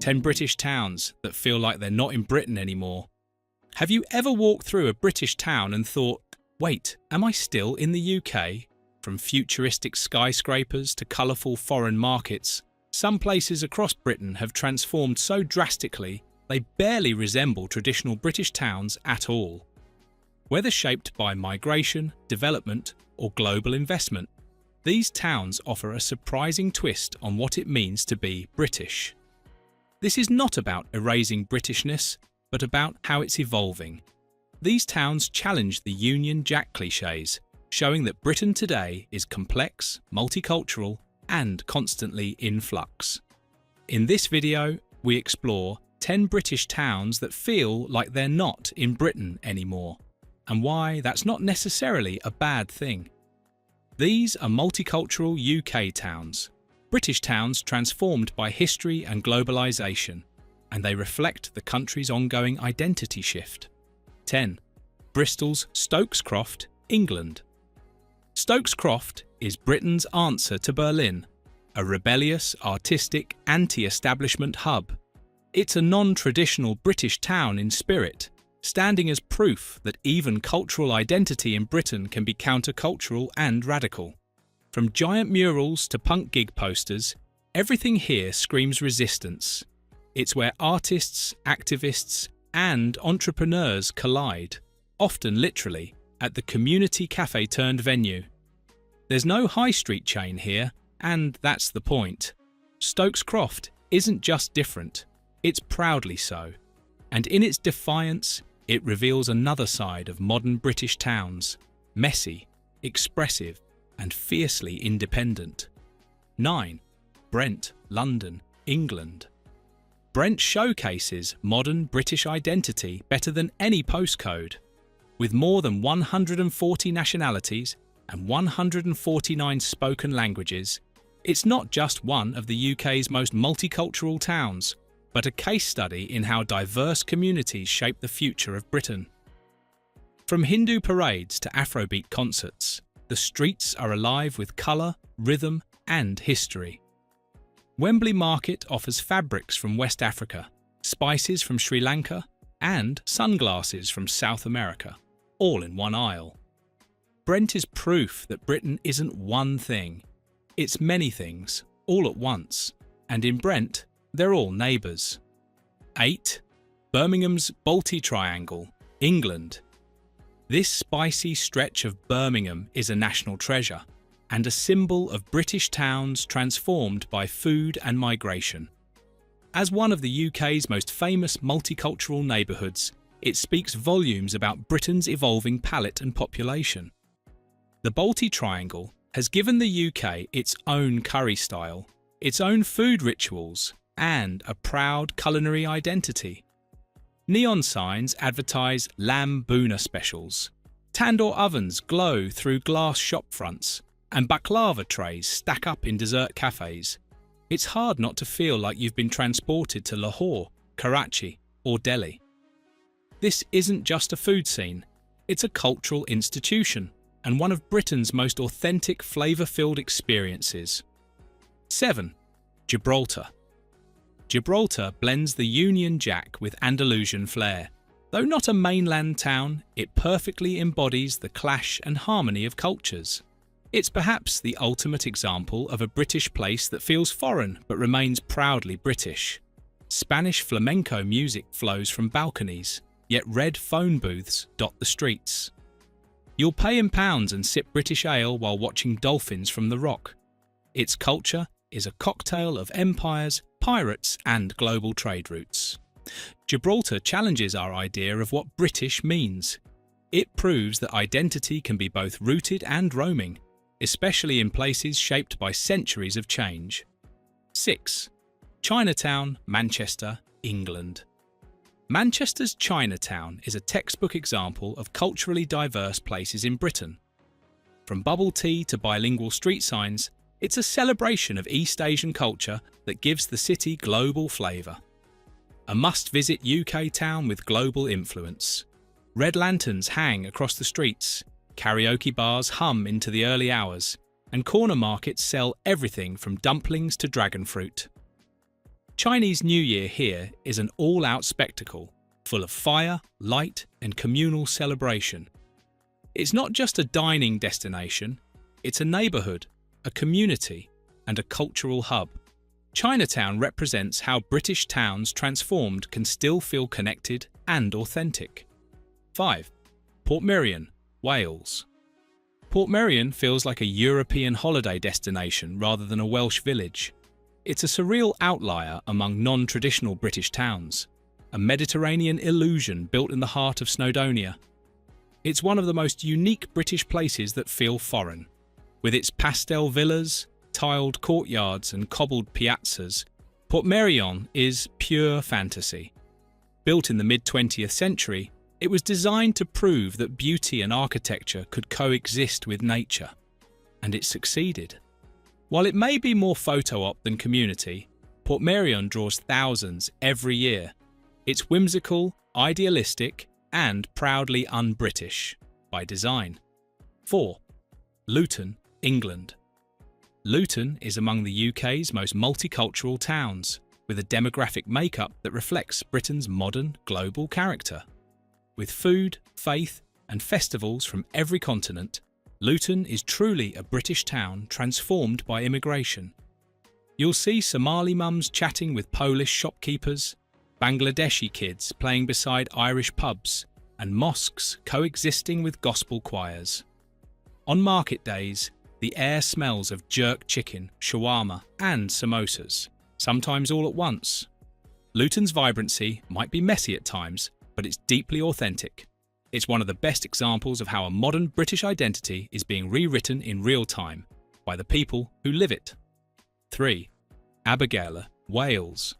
10 British towns that feel like they're not in Britain anymore. Have you ever walked through a British town and thought, wait, am I still in the UK? From futuristic skyscrapers to colourful foreign markets, some places across Britain have transformed so drastically they barely resemble traditional British towns at all. Whether shaped by migration, development, or global investment, these towns offer a surprising twist on what it means to be British. This is not about erasing Britishness, but about how it's evolving. These towns challenge the Union Jack clichés, showing that Britain today is complex, multicultural, and constantly in flux. In this video, we explore 10 British towns that feel like they're not in Britain anymore, and why that's not necessarily a bad thing. These are multicultural UK towns, British towns transformed by history and globalisation, and they reflect the country's ongoing identity shift. 10. Bristol's Stokes Croft, England. Stokes Croft is Britain's answer to Berlin, a rebellious, artistic, anti-establishment hub. It's a non-traditional British town in spirit, standing as proof that even cultural identity in Britain can be countercultural and radical. From giant murals to punk gig posters, everything here screams resistance. It's where artists, activists, and entrepreneurs collide, often literally, at the community cafe-turned-venue. There's no high street chain here, and that's the point. Stokes Croft isn't just different, it's proudly so. And in its defiance, it reveals another side of modern British towns, messy, expressive, and fiercely independent. 9. Brent, London, England. Brent showcases modern British identity better than any postcode. With more than 140 nationalities and 149 spoken languages, it's not just one of the UK's most multicultural towns, but a case study in how diverse communities shape the future of Britain. From Hindu parades to Afrobeat concerts, the streets are alive with colour, rhythm, and history. Wembley Market offers fabrics from West Africa, spices from Sri Lanka, and sunglasses from South America, all in one aisle. Brent is proof that Britain isn't one thing. It's many things, all at once, and in Brent, they're all neighbours. 8. Birmingham's Balti Triangle, England. This spicy stretch of Birmingham is a national treasure, and a symbol of British towns transformed by food and migration. As one of the UK's most famous multicultural neighbourhoods, it speaks volumes about Britain's evolving palate and population. The Balti Triangle has given the UK its own curry style, its own food rituals, and a proud culinary identity. Neon signs advertise lamb boona specials. Tandoor ovens glow through glass shop fronts, and baklava trays stack up in dessert cafes. It's hard not to feel like you've been transported to Lahore, Karachi, or Delhi. This isn't just a food scene, it's a cultural institution, and one of Britain's most authentic, flavour-filled experiences. 7. Gibraltar. Gibraltar blends the Union Jack with Andalusian flair. Though not a mainland town, it perfectly embodies the clash and harmony of cultures. It's perhaps the ultimate example of a British place that feels foreign but remains proudly British. Spanish flamenco music flows from balconies, yet red phone booths dot the streets. You'll pay in pounds and sip British ale while watching dolphins from the rock. Its culture is a cocktail of empires, pirates, and global trade routes. Gibraltar challenges our idea of what British means. It proves that identity can be both rooted and roaming, especially in places shaped by centuries of change. 6. Chinatown, Manchester, England. Manchester's Chinatown is a textbook example of culturally diverse places in Britain. From bubble tea to bilingual street signs, it's a celebration of East Asian culture that gives the city global flavour. A must-visit UK town with global influence. Red lanterns hang across the streets, karaoke bars hum into the early hours, and corner markets sell everything from dumplings to dragon fruit. Chinese New Year here is an all-out spectacle, full of fire, light, and communal celebration. It's not just a dining destination, it's a neighbourhood, a community, and a cultural hub. Chinatown represents how British towns transformed can still feel connected and authentic. 5. Portmeirion, Wales. Portmeirion feels like a European holiday destination rather than a Welsh village. It's a surreal outlier among non-traditional British towns, a Mediterranean illusion built in the heart of Snowdonia. It's one of the most unique British places that feel foreign. With its pastel villas, tiled courtyards and cobbled piazzas, Portmeirion is pure fantasy. Built in the mid-20th century, it was designed to prove that beauty and architecture could coexist with nature. And it succeeded. While it may be more photo op than community, Portmeirion draws thousands every year. It's whimsical, idealistic, and proudly un-British by design. 4. Luton, England. Luton is among the UK's most multicultural towns, with a demographic makeup that reflects Britain's modern, global character. With food, faith, and festivals from every continent, Luton is truly a British town transformed by immigration. You'll see Somali mums chatting with Polish shopkeepers, Bangladeshi kids playing beside Irish pubs, and mosques coexisting with gospel choirs. On market days, the air smells of jerk chicken, shawarma, and samosas, sometimes all at once. Luton's vibrancy might be messy at times, but it's deeply authentic. It's one of the best examples of how a modern British identity is being rewritten in real time by the people who live it. 3. Abergele, Wales.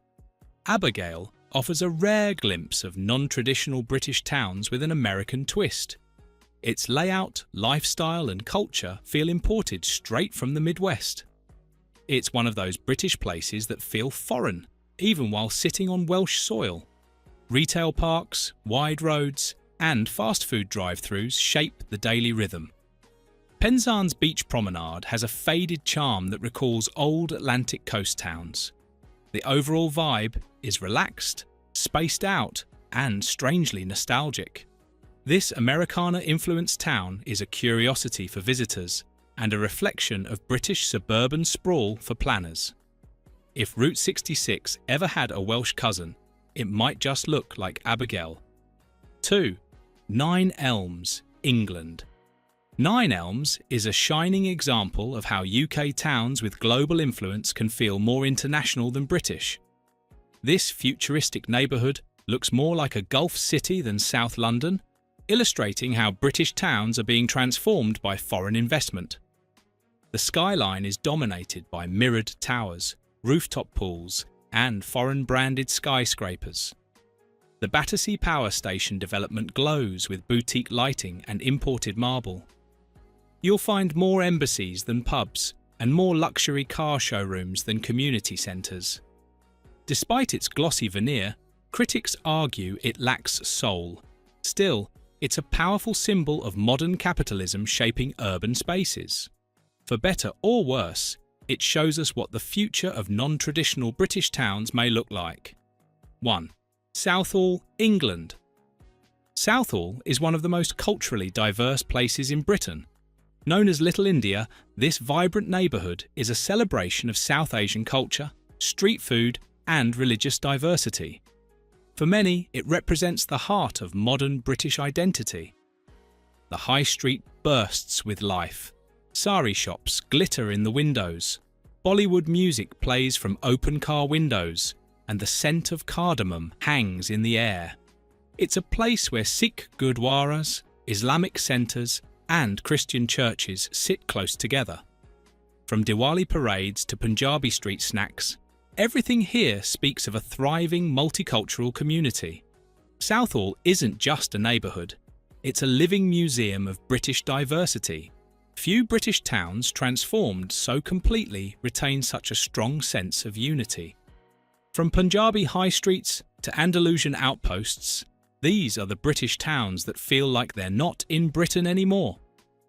Abergele offers a rare glimpse of non-traditional British towns with an American twist. Its layout, lifestyle, and culture feel imported straight from the Midwest. It's one of those British places that feel foreign, even while sitting on Welsh soil. Retail parks, wide roads, and fast food drive-thrus shape the daily rhythm. Penzance Beach Promenade has a faded charm that recalls old Atlantic coast towns. The overall vibe is relaxed, spaced out, and strangely nostalgic. This Americana-influenced town is a curiosity for visitors and a reflection of British suburban sprawl for planners. If Route 66 ever had a Welsh cousin, it might just look like Abergele. 2. Nine Elms, England. Nine Elms is a shining example of how UK towns with global influence can feel more international than British. This futuristic neighbourhood looks more like a Gulf city than South London, illustrating how British towns are being transformed by foreign investment. The skyline is dominated by mirrored towers, rooftop pools, and foreign-branded skyscrapers. The Battersea Power Station development glows with boutique lighting and imported marble. You'll find more embassies than pubs and more luxury car showrooms than community centres. Despite its glossy veneer, critics argue it lacks soul. Still, it's a powerful symbol of modern capitalism shaping urban spaces. For better or worse, it shows us what the future of non-traditional British towns may look like. 1. Southall, England. Southall is one of the most culturally diverse places in Britain. Known as Little India, this vibrant neighbourhood is a celebration of South Asian culture, street food, and religious diversity. For many, it represents the heart of modern British identity. The high street bursts with life. Sari shops glitter in the windows. Bollywood music plays from open car windows, and the scent of cardamom hangs in the air. It's a place where Sikh gurdwaras, Islamic centres, and Christian churches sit close together. From Diwali parades to Punjabi street snacks, everything here speaks of a thriving multicultural community. Southall isn't just a neighbourhood, it's a living museum of British diversity. Few British towns transformed so completely retain such a strong sense of unity. From Punjabi high streets to Andalusian outposts, these are the British towns that feel like they're not in Britain anymore.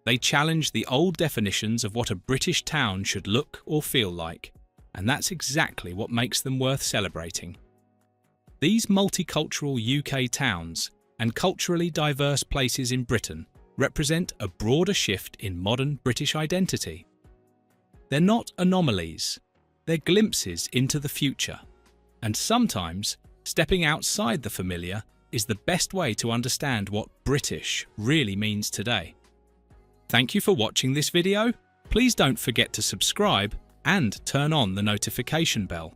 They challenge the old definitions of what a British town should look or feel like. And that's exactly what makes them worth celebrating. These multicultural UK towns and culturally diverse places in Britain represent a broader shift in modern British identity. They're not anomalies, they're glimpses into the future. And sometimes, stepping outside the familiar is the best way to understand what British really means today. Thank you for watching this video. Please don't forget to subscribe and turn on the notification bell.